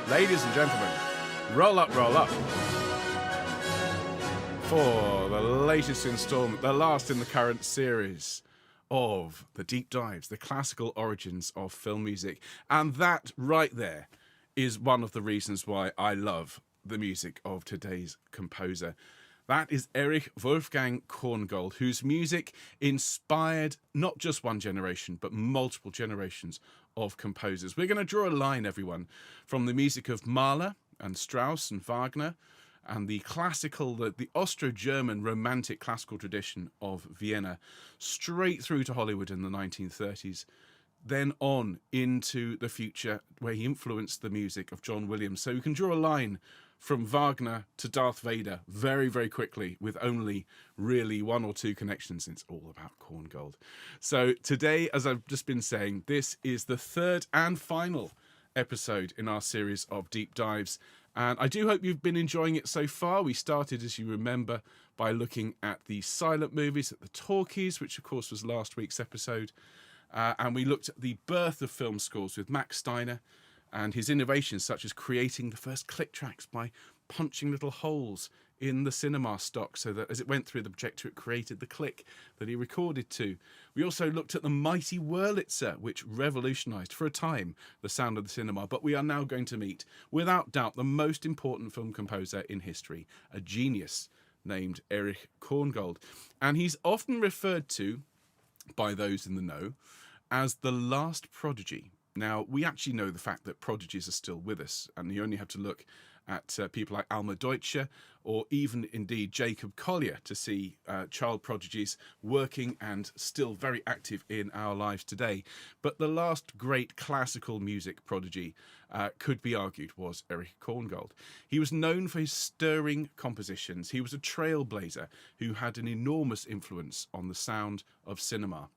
Ladies and gentlemen, roll up for the latest installment, the last in the current series of the deep dives, the classical origins of film music. And that right there is one of the reasons why I love the music of today's composer. That is Erich Wolfgang Korngold, whose music inspired not just one generation, but multiple generations of composers. We're going to draw a line, everyone, from the music of Mahler and Strauss and Wagner and the Austro-German romantic classical tradition of Vienna, straight through to Hollywood in the 1930s, then on into the future where he influenced the music of John Williams. So you can draw a line from Wagner to Darth Vader very, very quickly with only really one or two connections. It's all about Korngold. So today, as I've just been saying, this is the third and final episode in our series of deep dives. And I do hope you've been enjoying it so far. We started, as you remember, by looking at the silent movies, at the talkies, which of course was last week's episode. And we looked at the birth of film scores with Max Steiner and his innovations, such as creating the first click tracks by punching little holes in the cinema stock so that as it went through the projector, it created the click that he recorded to. We also looked at the mighty Wurlitzer, which revolutionized for a time the sound of the cinema. But we are now going to meet, without doubt, the most important film composer in history, a genius named Erich Korngold. And he's often referred to by those in the know as the last prodigy. Now, we actually know the fact that prodigies are still with us, and you only have to look at people like Alma Deutscher or even indeed Jacob Collier to see child prodigies working and still very active in our lives today. But the last great classical music prodigy could be argued was Erich Korngold. He was known for his stirring compositions. He was a trailblazer who had an enormous influence on the sound of cinema.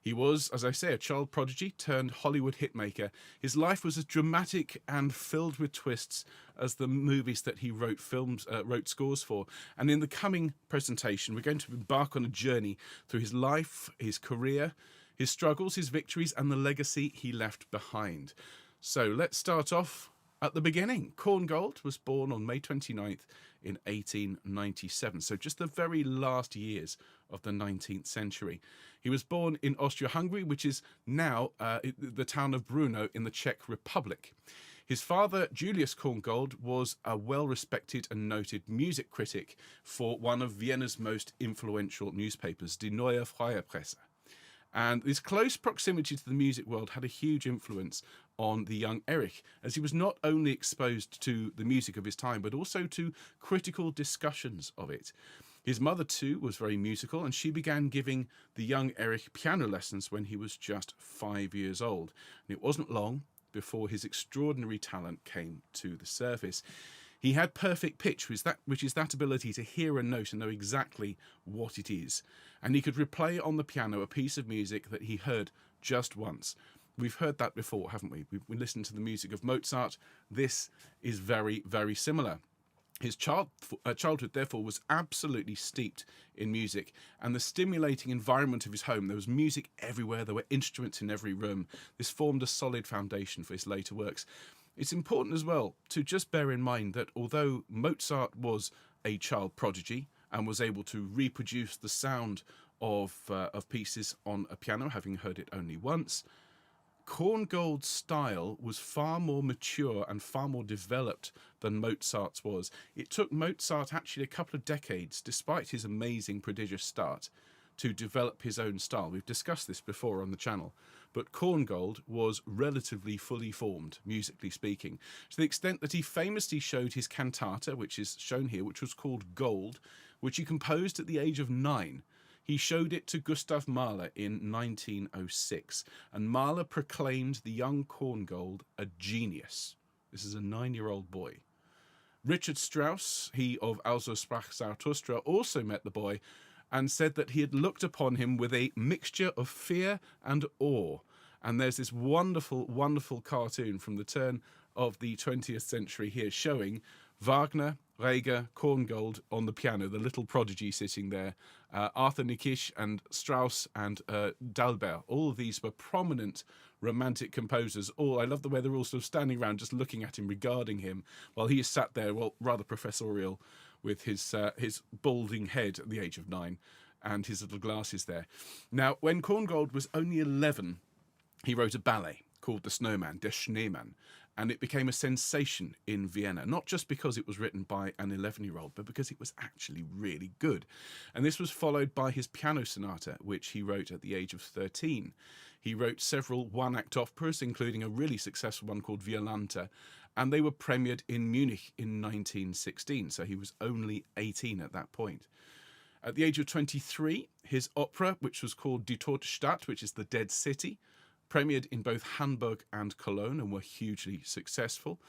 He was, as I say, a child prodigy turned Hollywood hitmaker. His life was as dramatic and filled with twists as the movies that he wrote scores for. And in the coming presentation, we're going to embark on a journey through his life, his career, his struggles, his victories, and the legacy he left behind. So let's start off at the beginning. Korngold was born on May 29th in 1897, so just the very last years of the 19th century. He was born in Austria-Hungary, which is now the town of Brno in the Czech Republic. His father, Julius Korngold, was a well-respected and noted music critic for one of Vienna's most influential newspapers, Die Neue Freie Presse. And this close proximity to the music world had a huge influence on the young Erich, as he was not only exposed to the music of his time, but also to critical discussions of it. His mother, too, was very musical, and she began giving the young Erich piano lessons when he was just 5 years old. And it wasn't long before his extraordinary talent came to the surface. He had perfect pitch, which is that ability to hear a note and know exactly what it is. And he could replay on the piano a piece of music that he heard just once. We've heard that before, haven't we? We listened to the music of Mozart. This is very, very similar. His childhood, therefore, was absolutely steeped in music, and the stimulating environment of his home, there was music everywhere, there were instruments in every room. This formed a solid foundation for his later works. It's important as well to just bear in mind that although Mozart was a child prodigy and was able to reproduce the sound of pieces on a piano, having heard it only once, Korngold's style was far more mature and far more developed than Mozart's was. It took Mozart actually a couple of decades, despite his amazing, prodigious start, to develop his own style. We've discussed this before on the channel. But Korngold was relatively fully formed, musically speaking, to the extent that he famously showed his cantata, which is shown here, which was called Gold, which he composed at the age of 9. He showed it to Gustav Mahler in 1906, and Mahler proclaimed the young Korngold a genius. This is a 9-year-old boy. Richard Strauss, he of Also sprach Zarathustra, also met the boy and said that he had looked upon him with a mixture of fear and awe. And there's this wonderful, wonderful cartoon from the turn of the 20th century here showing Wagner, Reger, Korngold on the piano, the little prodigy sitting there, Arthur Nikisch and Strauss and D'Albert. All of these were prominent romantic composers. All I love the way they're all sort of standing around just looking at him, regarding him, while he is sat there, well, rather professorial, with his balding head at the age of 9 and his little glasses there. Now, when Korngold was only 11, he wrote a ballet called The Snowman, Der Schneemann, and it became a sensation in Vienna, not just because it was written by an 11-year-old, but because it was actually really good. And this was followed by his piano sonata, which he wrote at the age of 13. He wrote several one-act operas, including a really successful one called Violante, and they were premiered in Munich in 1916, so he was only 18 at that point. At the age of 23, his opera, which was called Die Tote Stadt, which is the Dead City, premiered in both Hamburg and Cologne and were hugely successful.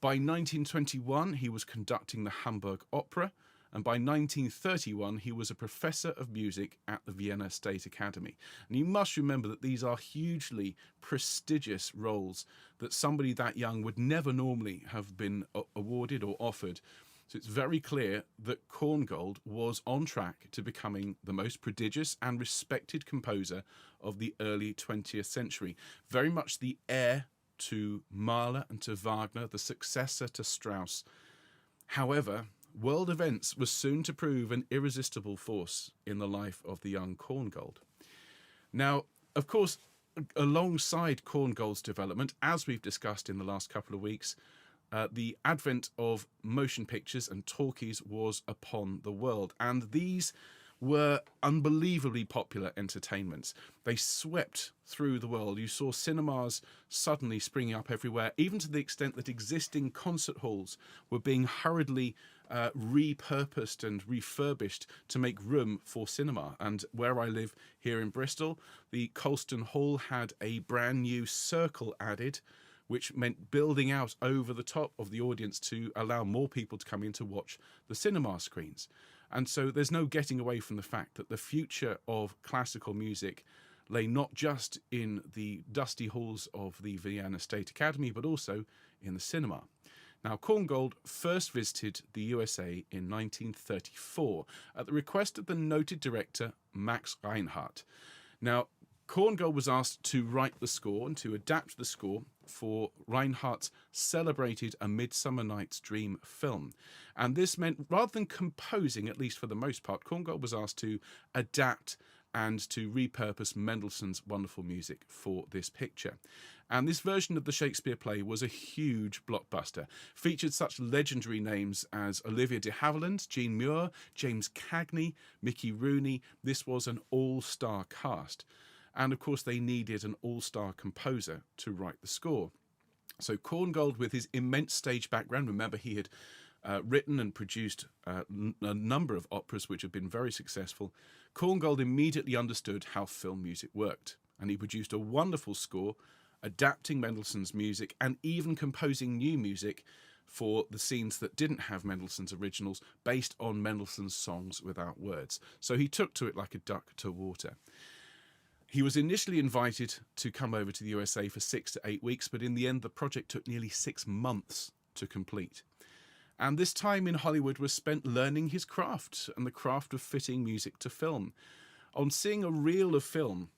By 1921, he was conducting the Hamburg Opera, and by 1931, he was a professor of music at the Vienna State Academy. And you must remember that these are hugely prestigious roles that somebody that young would never normally have been awarded or offered. So it's very clear that Korngold was on track to becoming the most prodigious and respected composer of the early 20th century. Very much the heir to Mahler and to Wagner, the successor to Strauss. However, world events were soon to prove an irresistible force in the life of the young Korngold. Now, of course, alongside Korngold's development, as we've discussed in the last couple of weeks, the advent of motion pictures and talkies was upon the world, and these were unbelievably popular entertainments. They swept through the world. You saw cinemas suddenly springing up everywhere, even to the extent that existing concert halls were being hurriedly repurposed and refurbished to make room for cinema. And where I live here in Bristol, the Colston Hall had a brand new circle added, which meant building out over the top of the audience to allow more people to come in to watch the cinema screens. And so there's no getting away from the fact that the future of classical music lay not just in the dusty halls of the Vienna State Academy, but also in the cinema. Now, Korngold first visited the USA in 1934 at the request of the noted director Max Reinhardt. Now, Korngold was asked to write the score and to adapt the score for Reinhardt's celebrated A Midsummer Night's Dream film. And this meant, rather than composing, at least for the most part, Korngold was asked to adapt and to repurpose Mendelssohn's wonderful music for this picture. And this version of the Shakespeare play was a huge blockbuster, featured such legendary names as Olivia de Havilland, Jean Muir, James Cagney, Mickey Rooney. This was an all-star cast. And of course, they needed an all-star composer to write the score. So Korngold, with his immense stage background, remember he had written and produced a number of operas which have been very successful, Korngold immediately understood how film music worked. And he produced a wonderful score, adapting Mendelssohn's music and even composing new music for the scenes that didn't have Mendelssohn's originals, based on Mendelssohn's songs without words. So he took to it like a duck to water. He was initially invited to come over to the USA for 6 to 8 weeks, but in the end, the project took nearly 6 months to complete. And this time in Hollywood was spent learning his craft and the craft of fitting music to film. On seeing a reel of film,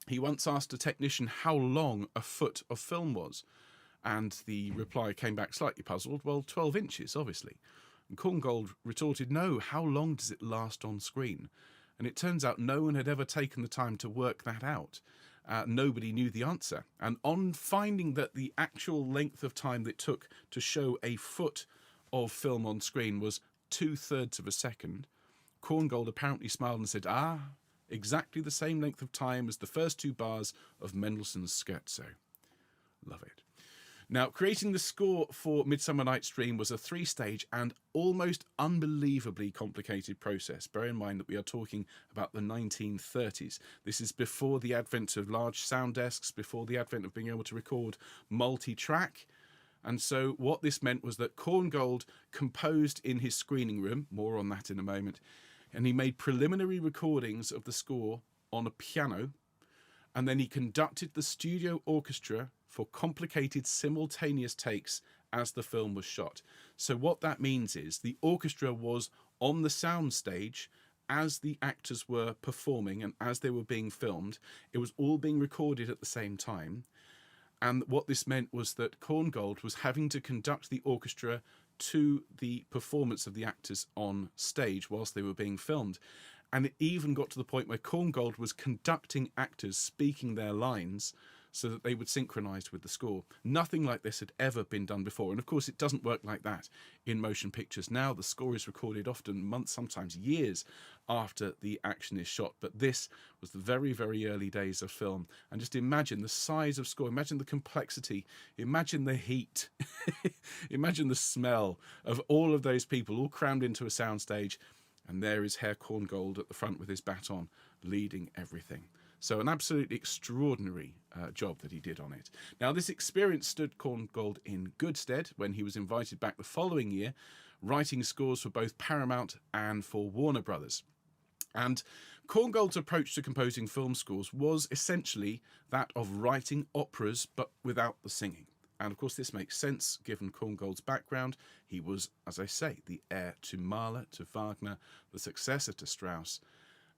he once asked a technician how long a foot of film was. And the reply came back slightly puzzled, well, 12 inches, obviously. And Korngold retorted, no, how long does it last on screen? And it turns out no one had ever taken the time to work that out. Nobody knew the answer. And on finding that the actual length of time that it took to show a foot of film on screen was 2/3 of a second, Korngold apparently smiled and said, exactly the same length of time as the first 2 bars of Mendelssohn's Scherzo. Love it. Now, creating the score for Midsummer Night's Dream was a 3-stage and almost unbelievably complicated process. Bear in mind that we are talking about the 1930s. This is before the advent of large sound desks, before the advent of being able to record multi-track. And so what this meant was that Korngold composed in his screening room, more on that in a moment, and he made preliminary recordings of the score on a piano, and then he conducted the studio orchestra for complicated simultaneous takes as the film was shot. So what that means is the orchestra was on the sound stage as the actors were performing and as they were being filmed. It was all being recorded at the same time. And what this meant was that Korngold was having to conduct the orchestra to the performance of the actors on stage whilst they were being filmed. And it even got to the point where Korngold was conducting actors speaking their lines so that they would synchronise with the score. Nothing like this had ever been done before. And of course, it doesn't work like that in motion pictures. Now the score is recorded often months, sometimes years after the action is shot. But this was the very, very early days of film. And just imagine the size of score, imagine the complexity, imagine the heat, imagine the smell of all of those people all crammed into a soundstage. And there is Herr Korngold at the front with his baton, leading everything. So an absolutely extraordinary job that he did on it. Now, this experience stood Korngold in good stead when he was invited back the following year, writing scores for both Paramount and for Warner Brothers. And Korngold's approach to composing film scores was essentially that of writing operas, but without the singing. And of course, this makes sense given Korngold's background. He was, as I say, the heir to Mahler, to Wagner, the successor to Strauss.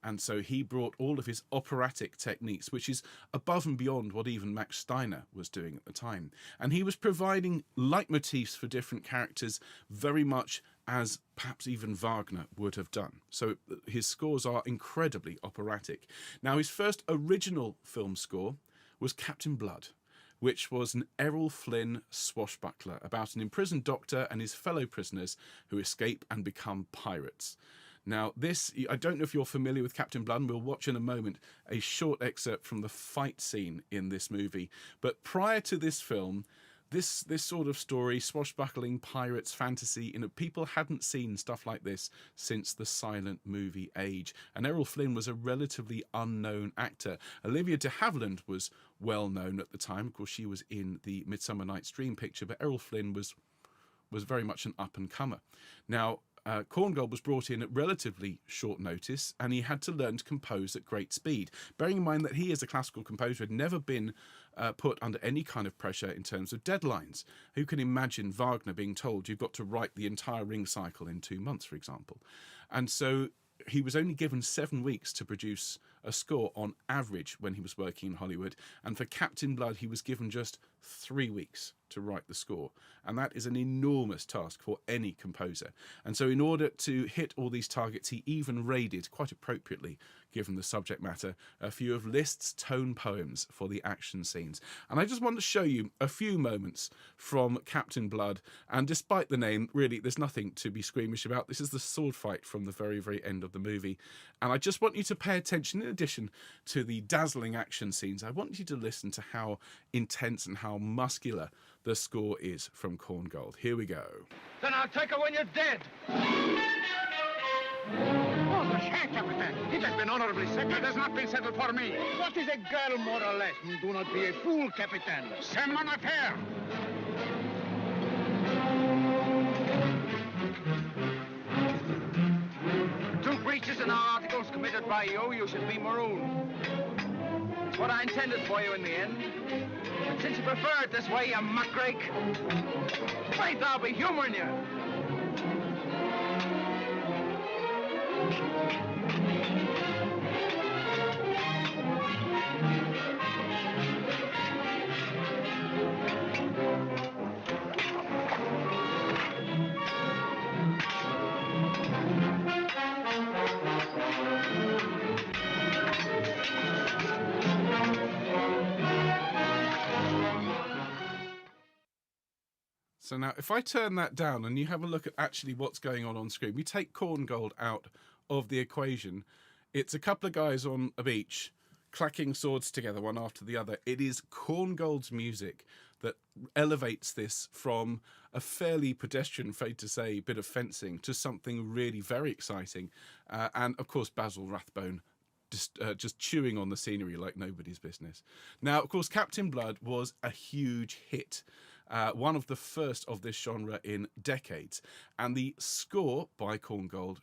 And so he brought all of his operatic techniques, which is above and beyond what even Max Steiner was doing at the time. And he was providing leitmotifs for different characters very much as perhaps even Wagner would have done. So his scores are incredibly operatic. Now, his first original film score was Captain Blood, which was an Errol Flynn swashbuckler about an imprisoned doctor and his fellow prisoners who escape and become pirates. Now, this, I don't know if you're familiar with Captain Blood, and we'll watch in a moment a short excerpt from the fight scene in this movie. But prior to this film, this sort of story, swashbuckling, pirates, fantasy, people hadn't seen stuff like this since the silent movie age. And Errol Flynn was a relatively unknown actor. Olivia de Havilland was well known at the time. Of course, she was in the Midsummer Night's Dream picture, but Errol Flynn was very much an up-and-comer. Now, Korngold was brought in at relatively short notice, and he had to learn to compose at great speed. Bearing in mind that he, as a classical composer, had never been put under any kind of pressure in terms of deadlines. Who can imagine Wagner being told you've got to write the entire Ring cycle in 2 months, for example? And so he was only given 7 weeks to produce a score on average when he was working in Hollywood. And for Captain Blood, he was given just 3 weeks to write the score. And that is an enormous task for any composer. And so in order to hit all these targets, he even raided, quite appropriately, given the subject matter, a few of Liszt's tone poems for the action scenes. And I just want to show you a few moments from Captain Blood. And despite the name, really, there's nothing to be squeamish about. This is the sword fight from the very, very end of the movie. And I just want you to pay attention, in addition to the dazzling action scenes, I want you to listen to how intense and how muscular the score is from Korngold. Here we go. Then I'll take her when you're dead. Oh, the share, Captain. It has been honorably settled. It has not been settled for me. What is a girl, more or less? Do not be a fool, Captain. C'est mon affaire. Two breaches in our articles committed by you, you should be marooned. It's what I intended for you in the end. But since you prefer it this way, you muckrake, wait, I'll be humoring you. So now, if I turn that down and you have a look at actually what's going on screen, we take Korngold out of the equation. It's a couple of guys on a beach clacking swords together one after the other. It is Korngold's music that elevates this from a fairly pedestrian, afraid to say, bit of fencing to something really very exciting. And of course, Basil Rathbone just chewing on the scenery like nobody's business. Now, of course, Captain Blood was a huge hit. One of the first of this genre in decades. And the score by Korngold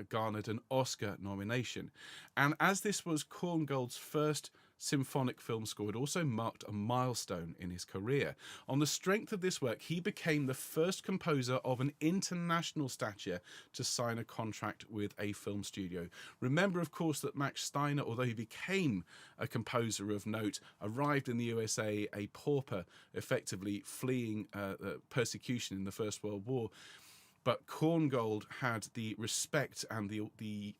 garnered an Oscar nomination. And as this was Korngold's first symphonic film score, it also marked a milestone in his career. On the strength of this work, he became the first composer of an international stature to sign a contract with a film studio. Remember, of course, that Max Steiner, although he became a composer of note, arrived in the USA a pauper, effectively fleeing persecution in the First World War. But Korngold had the respect and the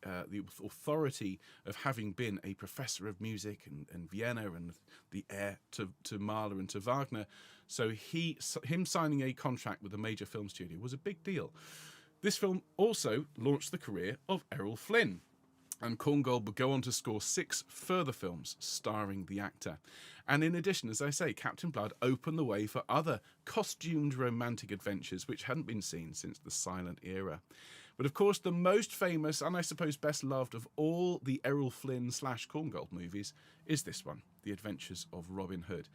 authority of having been a professor of music in Vienna and the heir to Mahler and to Wagner. So him signing a contract with a major film studio was a big deal. This film also launched the career of Errol Flynn. And Korngold would go on to score 6 further films starring the actor. And in addition, as I say, Captain Blood opened the way for other costumed romantic adventures which hadn't been seen since the silent era. But of course, the most famous, and I suppose best loved of all the Errol Flynn / Korngold movies is this one, The Adventures of Robin Hood.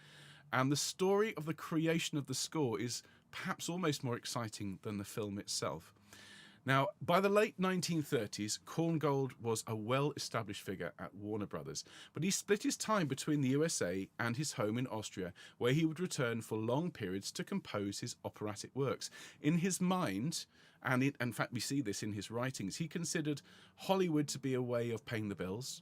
And the story of the creation of the score is perhaps almost more exciting than the film itself. Now, by the late 1930s, Korngold was a well-established figure at Warner Brothers, but he split his time between the USA and his home in Austria, where he would return for long periods to compose his operatic works. In his mind, and in fact we see this in his writings, he considered Hollywood to be a way of paying the bills,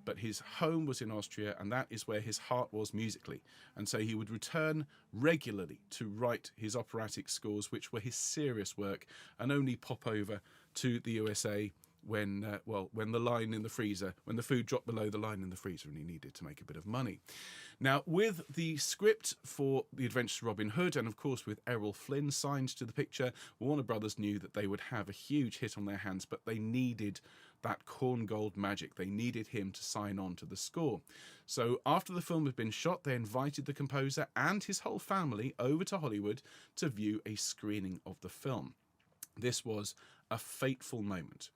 but his home was in Austria, and that is where his heart was musically. And so he would return regularly to write his operatic scores, which were his serious work, and only pop over to the USA when the line in the freezer, when the food dropped below the line in the freezer and he needed to make a bit of money. Now, with the script for The Adventures of Robin Hood, and of course with Errol Flynn signed to the picture, Warner Brothers knew that they would have a huge hit on their hands, but they needed that Korngold magic. They needed him to sign on to the score. So after the film had been shot, they invited the composer and his whole family over to Hollywood to view a screening of the film. This was a fateful moment.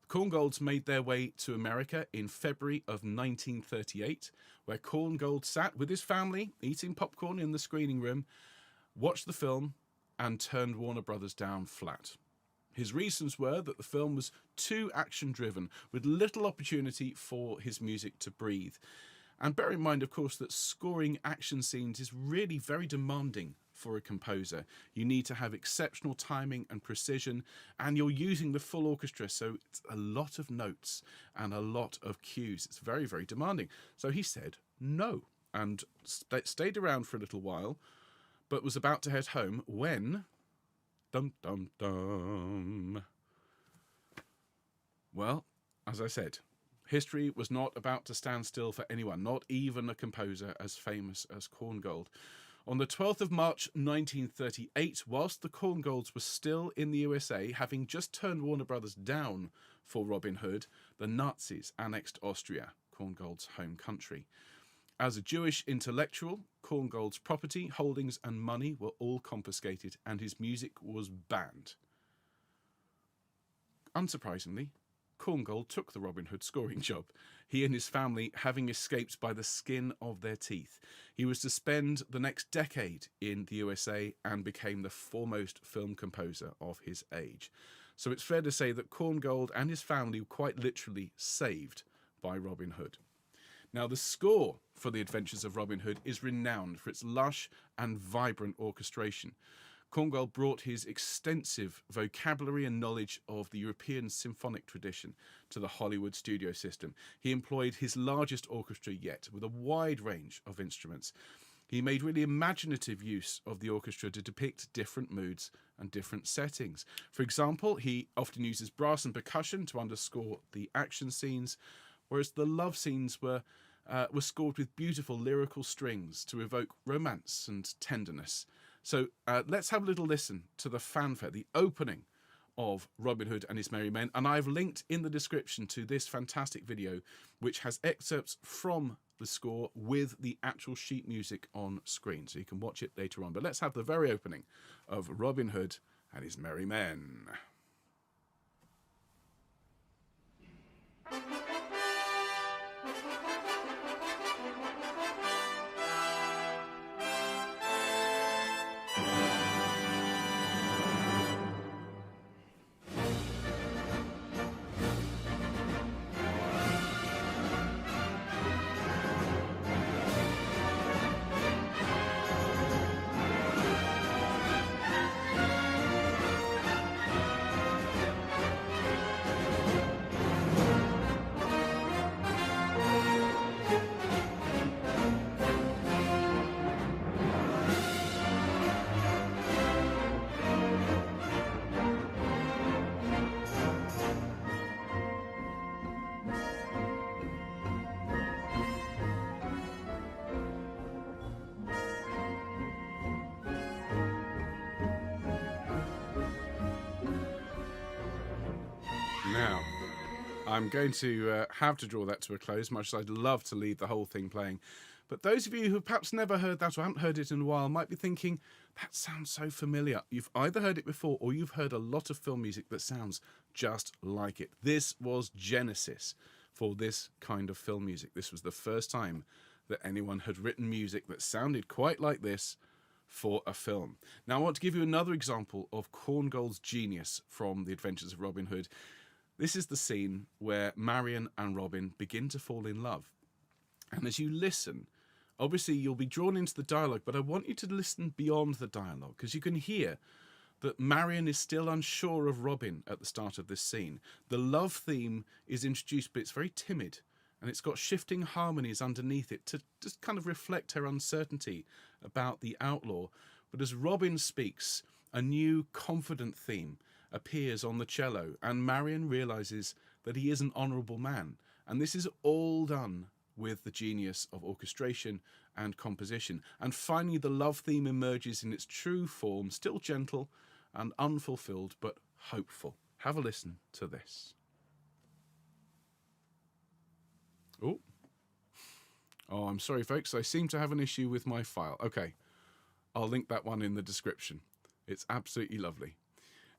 The Korngolds made their way to America in February of 1938, where Korngold sat with his family, eating popcorn in the screening room, watched the film, and turned Warner Brothers down flat. His reasons were that the film was too action-driven, with little opportunity for his music to breathe. And bear in mind, of course, that scoring action scenes is really very demanding for a composer. You need to have exceptional timing and precision, and you're using the full orchestra, so it's a lot of notes and a lot of cues. It's very, very demanding. So he said no, and stayed around for a little while, but was about to head home when... Dum, dum, dum. Well, as I said, history was not about to stand still for anyone, not even a composer as famous as Korngold. On the 12th of March 1938, whilst the Korngolds were still in the USA, having just turned Warner Brothers down for Robin Hood, the Nazis annexed Austria, Korngold's home country. As a Jewish intellectual, Korngold's property, holdings and money were all confiscated, and his music was banned. Unsurprisingly, Korngold took the Robin Hood scoring job, he and his family having escaped by the skin of their teeth. He was to spend the next decade in the USA and became the foremost film composer of his age. So it's fair to say that Korngold and his family were quite literally saved by Robin Hood. Now, the score for The Adventures of Robin Hood is renowned for its lush and vibrant orchestration. Korngold brought his extensive vocabulary and knowledge of the European symphonic tradition to the Hollywood studio system. He employed his largest orchestra yet, with a wide range of instruments. He made really imaginative use of the orchestra to depict different moods and different settings. For example, he often uses brass and percussion to underscore the action scenes, whereas the love scenes were scored with beautiful lyrical strings to evoke romance and tenderness. So let's have a little listen to the fanfare, the opening of Robin Hood and his Merry Men. And I've linked in the description to this fantastic video, which has excerpts from the score with the actual sheet music on screen. So you can watch it later on. But let's have the very opening of Robin Hood and his Merry Men. I'm going to have to draw that to a close, much as I'd love to leave the whole thing playing. But those of you who perhaps never heard that or haven't heard it in a while might be thinking, that sounds so familiar. You've either heard it before or you've heard a lot of film music that sounds just like it. This was Genesis for this kind of film music. This was the first time that anyone had written music that sounded quite like this for a film. Now I want to give you another example of Korngold's genius from The Adventures of Robin Hood. This is the scene where Marion and Robin begin to fall in love. And as you listen, obviously you'll be drawn into the dialogue, but I want you to listen beyond the dialogue, because you can hear that Marion is still unsure of Robin at the start of this scene. The love theme is introduced, but it's very timid, and it's got shifting harmonies underneath it to just kind of reflect her uncertainty about the outlaw. But as Robin speaks, a new confident theme appears on the cello, and Marion realizes that he is an honourable man. And this is all done with the genius of orchestration and composition. And finally, the love theme emerges in its true form, still gentle and unfulfilled, but hopeful. Have a listen to this. Oh, I'm sorry, folks. I seem to have an issue with my file. Okay, I'll link that one in the description. It's absolutely lovely.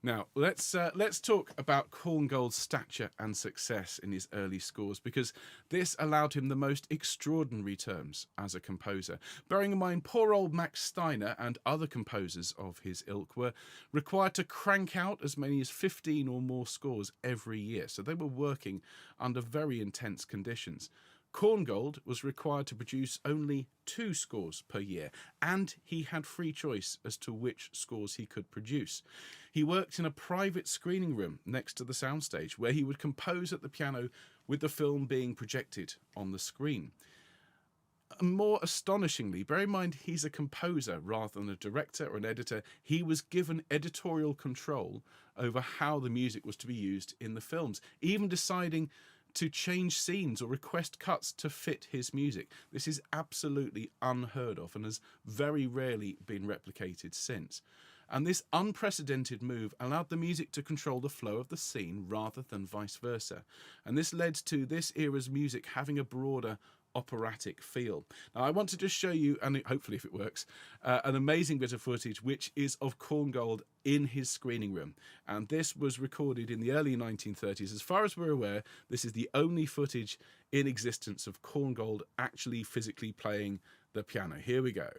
Now, let's talk about Korngold's stature and success in his early scores, because this allowed him the most extraordinary terms as a composer. Bearing in mind, poor old Max Steiner and other composers of his ilk were required to crank out as many as 15 or more scores every year, so they were working under very intense conditions. Korngold was required to produce only 2 scores per year, and he had free choice as to which scores he could produce. He worked in a private screening room next to the soundstage, where he would compose at the piano with the film being projected on the screen. More astonishingly, bear in mind he's a composer rather than a director or an editor, he was given editorial control over how the music was to be used in the films, even deciding to change scenes or request cuts to fit his music. This is absolutely unheard of and has very rarely been replicated since. And this unprecedented move allowed the music to control the flow of the scene rather than vice versa. And this led to this era's music having a broader operatic feel. Now I want to just show you, and hopefully if it works, an amazing bit of footage which is of Korngold in his screening room, and this was recorded in the early 1930s. As far as we're aware, this is the only footage in existence of Korngold actually physically playing the piano. Here we go.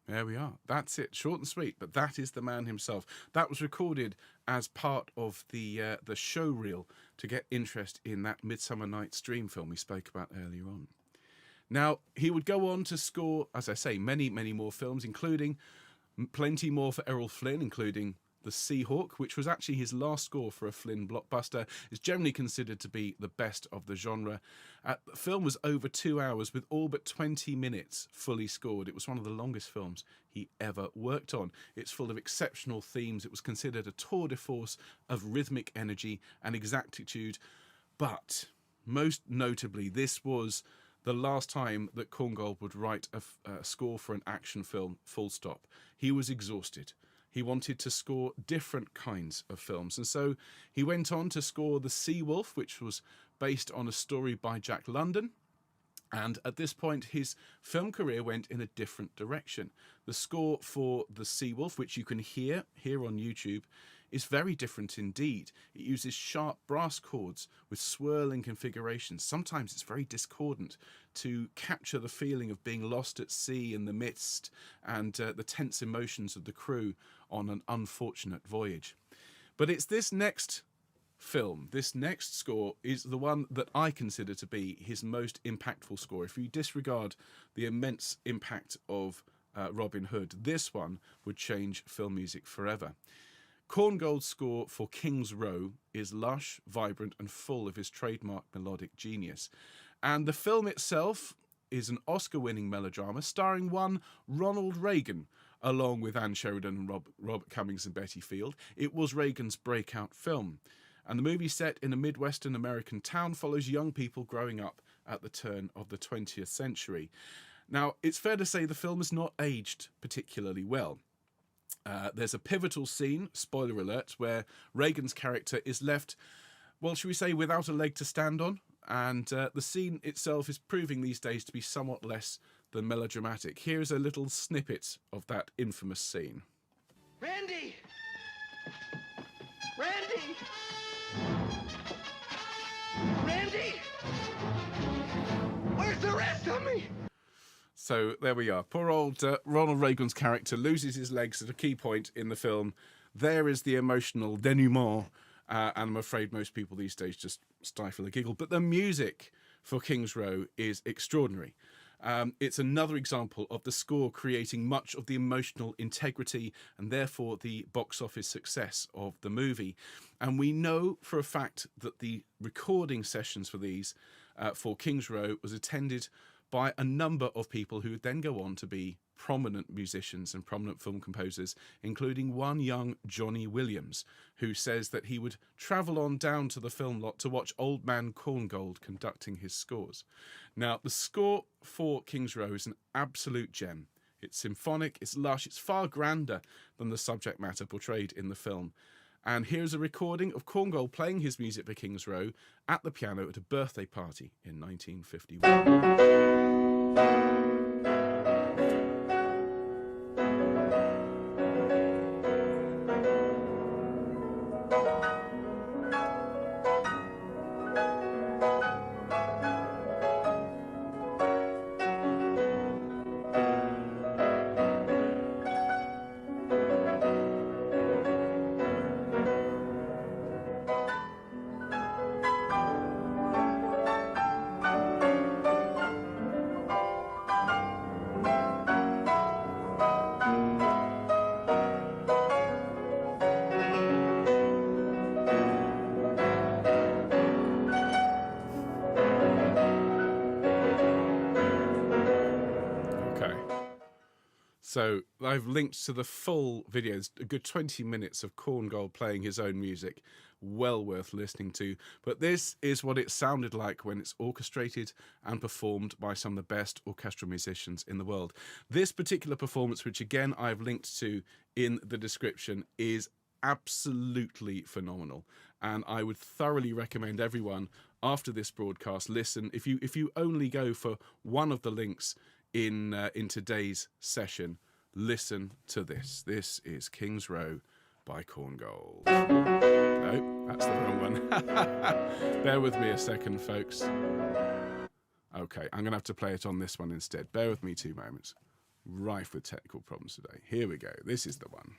There we are. That's it. Short and sweet, but that is the man himself. That was recorded as part of the show reel to get interest in that Midsummer Night's Dream film we spoke about earlier on. Now, he would go on to score, as I say, many, many more films, including plenty more for Errol Flynn, including The Seahawk, which was actually his last score for a Flynn blockbuster, is generally considered to be the best of the genre. The film was over 2 hours with all but 20 minutes fully scored. It was one of the longest films he ever worked on. It's full of exceptional themes. It was considered a tour de force of rhythmic energy and exactitude. But most notably, this was the last time that Korngold would write a score for an action film, full stop. He was exhausted. He wanted to score different kinds of films. And so he went on to score The Sea Wolf, which was based on a story by Jack London. And at this point, his film career went in a different direction. The score for The Sea Wolf, which you can hear here on YouTube, is very different indeed. It uses sharp brass chords with swirling configurations. Sometimes it's very discordant to capture the feeling of being lost at sea in the mist and the tense emotions of the crew on an unfortunate voyage. But it's this next film, this next score, is the one that I consider to be his most impactful score. If you disregard the immense impact of Robin Hood, this one would change film music forever. Korngold's score for King's Row is lush, vibrant, and full of his trademark melodic genius. And the film itself is an Oscar-winning melodrama starring one Ronald Reagan, along with Anne Sheridan and Robert Cummings and Betty Field. It was Reagan's breakout film. And the movie, set in a Midwestern American town, follows young people growing up at the turn of the 20th century. Now, it's fair to say the film has not aged particularly well. There's a pivotal scene, spoiler alert, where Reagan's character is left, well, should we say, without a leg to stand on. And the scene itself is proving these days to be somewhat less than melodramatic. Here's a little snippet of that infamous scene. Randy! Randy! Randy! Where's the rest of me? So there we are. Poor old Ronald Reagan's character loses his legs at a key point in the film. There is the emotional denouement, and I'm afraid most people these days just stifle a giggle. But the music for King's Row is extraordinary. It's another example of the score creating much of the emotional integrity and therefore the box office success of the movie. And we know for a fact that the recording sessions for these, for King's Row, was attended by a number of people who would then go on to be prominent musicians and prominent film composers, including one young Johnny Williams, who says that he would travel on down to the film lot to watch Old Man Korngold conducting his scores. Now, the score for King's Row is an absolute gem. It's symphonic, it's lush, it's far grander than the subject matter portrayed in the film. And here's a recording of Korngold playing his music for King's Row at the piano at a birthday party in 1951. So I've linked to the full videos, a good 20 minutes of Korngold playing his own music, well worth listening to. But this is what it sounded like when it's orchestrated and performed by some of the best orchestral musicians in the world. This particular performance, which again I've linked to in the description, is absolutely phenomenal. And I would thoroughly recommend everyone after this broadcast listen. If you only go for one of the links in today's session, listen to this. This is King's Row by Korngold. No, that's the wrong one. Bear with me a second, folks. Okay, I'm going to have to play it on this one instead. Bear with me 2 moments. Rife with technical problems today. Here we go. This is the one.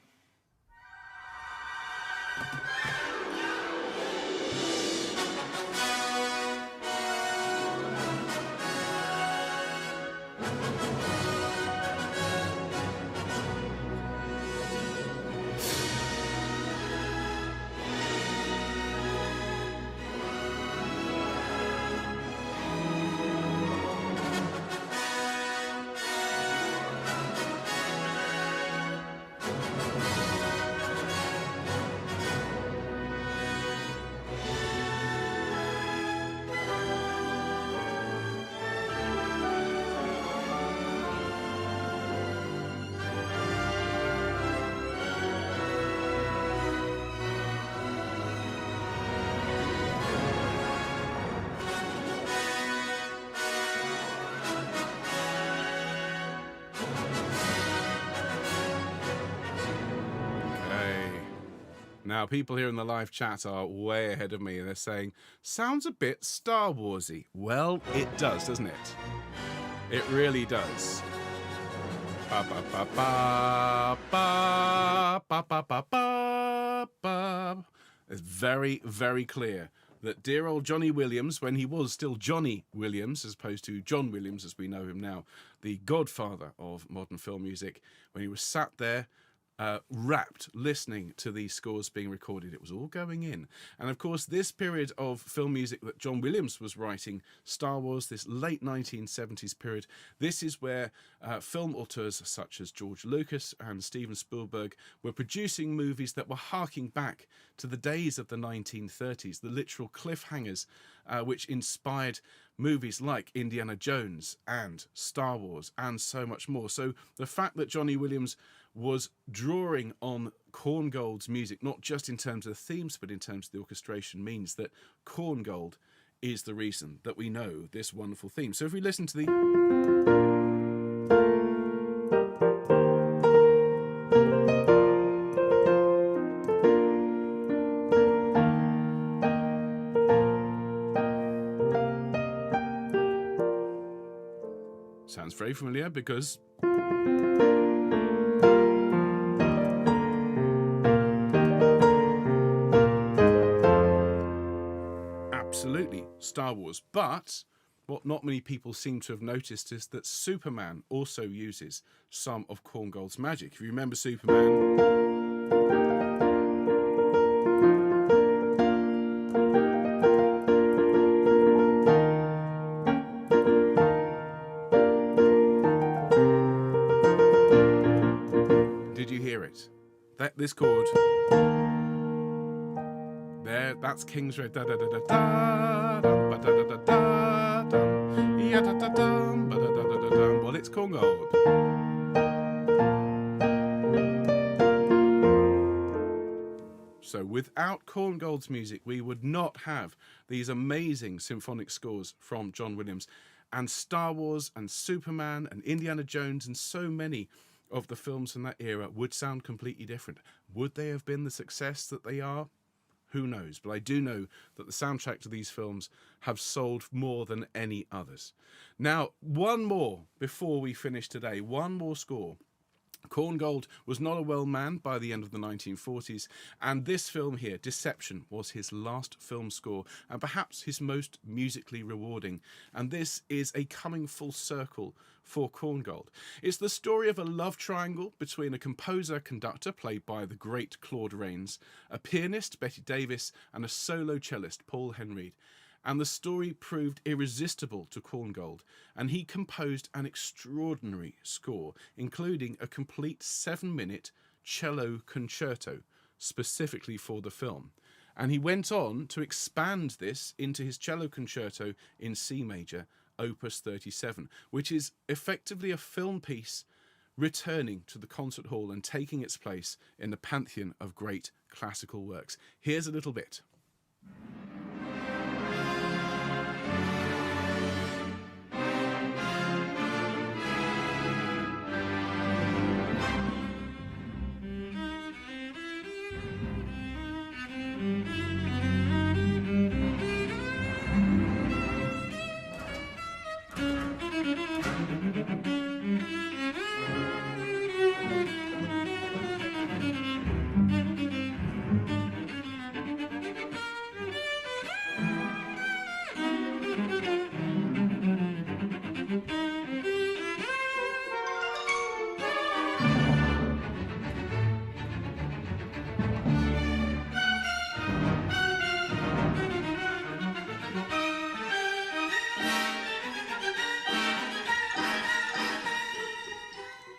Now, people here in the live chat are way ahead of me, and they're saying, sounds a bit Star Warsy. Well, it does, doesn't it? It really does. Ba ba ba ba ba ba ba ba ba ba. It's very, very clear that dear old Johnny Williams, when he was still Johnny Williams, as opposed to John Williams as we know him now, the godfather of modern film music, when he was sat there rapt listening to these scores being recorded. It was all going in. And of course, this period of film music that John Williams was writing, Star Wars, this late 1970s period, this is where film auteurs such as George Lucas and Steven Spielberg were producing movies that were harking back to the days of the 1930s, the literal cliffhangers which inspired movies like Indiana Jones and Star Wars and so much more. So the fact that Johnny Williams was drawing on Korngold's music, not just in terms of the themes, but in terms of the orchestration, means that Korngold is the reason that we know this wonderful theme. So if we listen to the... Sounds very familiar because... Absolutely Star Wars. But what not many people seem to have noticed is that Superman also uses some of Korngold's magic. If you remember Superman... Did you hear it? This chord... There, that's King's Red. Da da da da da ba da da da da da ya da da da ba da da da da da. Well, it's Korngold. So without Korngold's music, we would not have these amazing symphonic scores from John Williams, and Star Wars and Superman and Indiana Jones and so many of the films from that era would sound completely different. Would they have been the success that they are? Who knows? But I do know that the soundtrack to these films have sold more than any others. Now, one more before we finish today. One more score. Korngold was not a well man by the end of the 1940s, and this film here, Deception, was his last film score and perhaps his most musically rewarding. And this is a coming full circle for Korngold. It's the story of a love triangle between a composer-conductor, played by the great Claude Rains, a pianist, Betty Davis, and a solo cellist, Paul Henreid. And the story proved irresistible to Korngold, and he composed an extraordinary score, including a complete 7-minute cello concerto, specifically for the film. And he went on to expand this into his cello concerto in C major, Opus 37, which is effectively a film piece returning to the concert hall and taking its place in the pantheon of great classical works. Here's a little bit.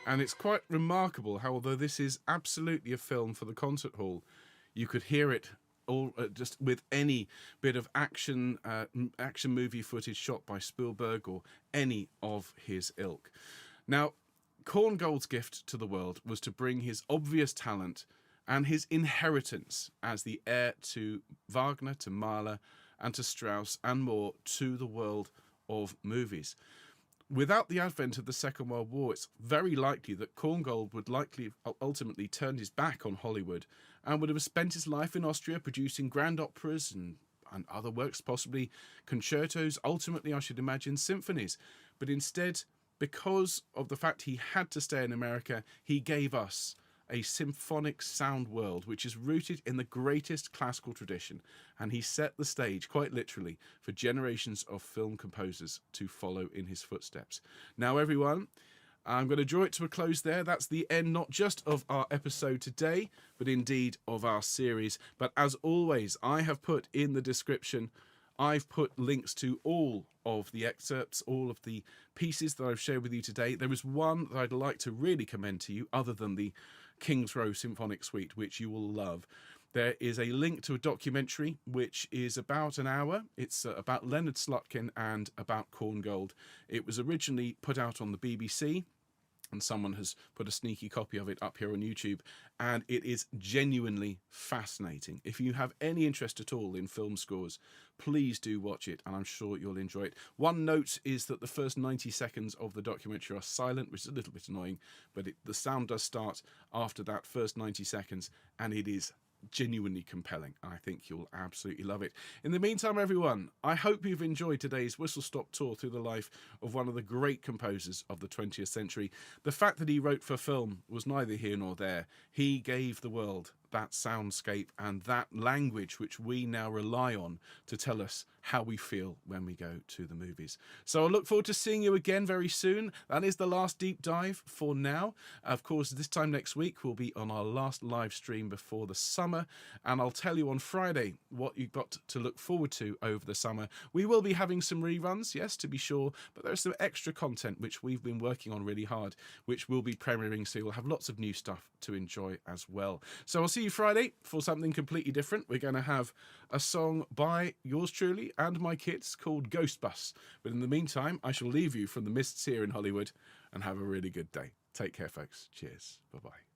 And it's quite remarkable how, although this is absolutely a film for the concert hall, you could hear it all just with any bit of action movie footage shot by Spielberg or any of his ilk. Now, Korngold's gift to the world was to bring his obvious talent and his inheritance as the heir to Wagner, to Mahler, and to Strauss and more to the world of movies. Without the advent of the Second World War, it's very likely that Korngold would likely ultimately turn his back on Hollywood and would have spent his life in Austria producing grand operas and other works, possibly concertos, ultimately, I should imagine, symphonies. But instead, because of the fact he had to stay in America, he gave us a symphonic sound world which is rooted in the greatest classical tradition, and he set the stage, quite literally, for generations of film composers to follow in his footsteps. Now, everyone, I'm going to draw it to a close there. That's the end, not just of our episode today, but indeed of our series. But as always, I have put in the description, I've put links to all of the excerpts, all of the pieces that I've shared with you today. There is one that I'd like to really commend to you, other than the King's Row Symphonic Suite, which you will love. There is a link to a documentary which is about an hour. It's about Leonard Slatkin and about Korngold. It was originally put out on the BBC, and someone has put a sneaky copy of it up here on YouTube, and it is genuinely fascinating. If you have any interest at all in film scores, please do watch it, and I'm sure you'll enjoy it. One note is that the first 90 seconds of the documentary are silent, which is a little bit annoying, but the sound does start after that first 90 seconds, and it is genuinely compelling. I think you'll absolutely love it. In the meantime, everyone, I hope you've enjoyed today's whistle-stop tour through the life of one of the great composers of the 20th century. The fact that he wrote for film was neither here nor there. He gave the world that soundscape and that language which we now rely on to tell us how we feel when we go to the movies. So I look forward to seeing you again very soon. That is the last deep dive for now. Of course, this time next week we'll be on our last live stream before the summer, and I'll tell you on Friday what you've got to look forward to over the summer. We will be having some reruns, yes, to be sure, but there's some extra content which we've been working on really hard, which will be premiering, so you'll have lots of new stuff to enjoy as well. So I'll see you Friday for something completely different. We're going to have a song by yours truly and my kids called Ghost Bus. But in the meantime, I shall leave you from the mists here in Hollywood and have a really good day. Take care, folks. Cheers. Bye-bye.